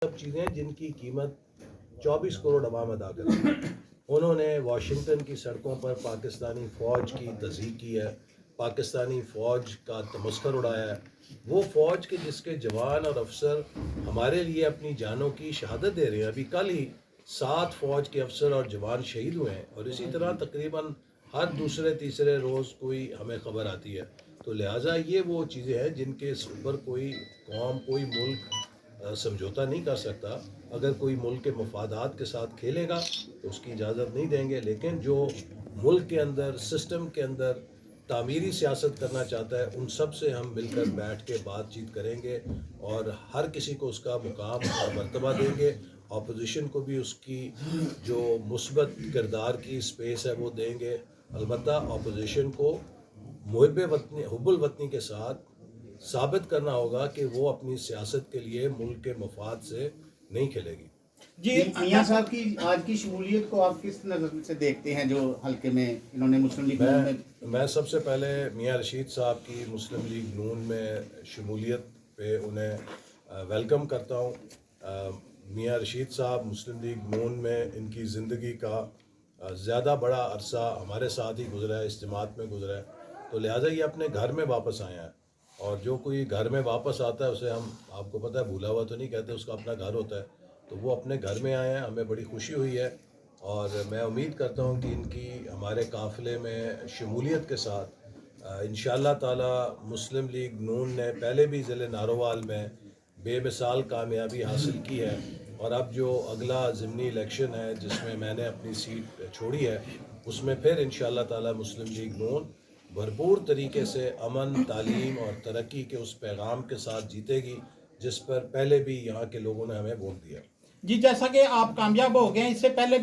سب چیزیں جن کی قیمت 24 کروڑ عوام ادا کرتی ہے. انہوں نے واشنگٹن کی سڑکوں پر پاکستانی فوج کی تضحیق کی ہے, پاکستانی فوج کا تمسخر اڑایا ہے. وہ فوج کے جس کے جوان اور افسر ہمارے لیے اپنی جانوں کی شہادت دے رہے ہیں. ابھی کل ہی 7 فوج کے افسر اور جوان شہید ہوئے ہیں, اور اسی طرح تقریباً ہر دوسرے تیسرے روز کوئی ہمیں خبر آتی ہے. تو لہٰذا یہ وہ چیزیں ہیں جن کے اوپر کوئی قوم, کوئی ملک سمجھوتا نہیں کر سکتا. اگر کوئی ملک کے مفادات کے ساتھ کھیلے گا تو اس کی اجازت نہیں دیں گے, لیکن جو ملک کے اندر سسٹم کے اندر تعمیری سیاست کرنا چاہتا ہے ان سب سے ہم مل کر بیٹھ کے بات چیت کریں گے, اور ہر کسی کو اس کا مقام اور مرتبہ دیں گے. اپوزیشن کو بھی اس کی جو مثبت کردار کی سپیس ہے وہ دیں گے. البتہ اپوزیشن کو حب الوطنی کے ساتھ ثابت کرنا ہوگا کہ وہ اپنی سیاست کے لیے ملک کے مفاد سے نہیں کھیلے گی. جی میاں صاحب کی آج کی شمولیت کو آپ کس نظر سے دیکھتے ہیں, جو حلقے میں انہوں نے مسلم لیگ نون میں سب سے پہلے میاں رشید صاحب کی مسلم لیگ نون میں شمولیت پہ انہیں ویلکم کرتا ہوں. میاں رشید صاحب مسلم لیگ نون میں ان کی زندگی کا زیادہ بڑا عرصہ ہمارے ساتھ ہی گزرا ہے, اجتماعات میں گزرا ہے, تو لہٰذا یہ اپنے گھر میں واپس آئے ہیں. اور جو کوئی گھر میں واپس آتا ہے اسے ہم, آپ کو پتہ ہے, بھولا ہوا تو نہیں کہتے, اس کا اپنا گھر ہوتا ہے. تو وہ اپنے گھر میں آئے ہیں, ہمیں بڑی خوشی ہوئی ہے, اور میں امید کرتا ہوں کہ ان کی ہمارے قافلے میں شمولیت کے ساتھ انشاءاللہ تعالی مسلم لیگ نون نے پہلے بھی ضلع نارووال میں بے مثال کامیابی حاصل کی ہے, اور اب جو اگلا ضمنی الیکشن ہے جس میں میں نے اپنی سیٹ چھوڑی ہے, اس میں پھر انشاءاللہ تعالی مسلم لیگ نون بھرپور طریقے سے امن, تعلیم اور ترقی کے اس پیغام کے ساتھ جیتے گی جس پر پہلے بھی یہاں کے لوگوں نے ہمیں ووٹ دیا. جی جیسا کہ آپ کامیاب ہو گئے ہیں, اس سے پہلے بھی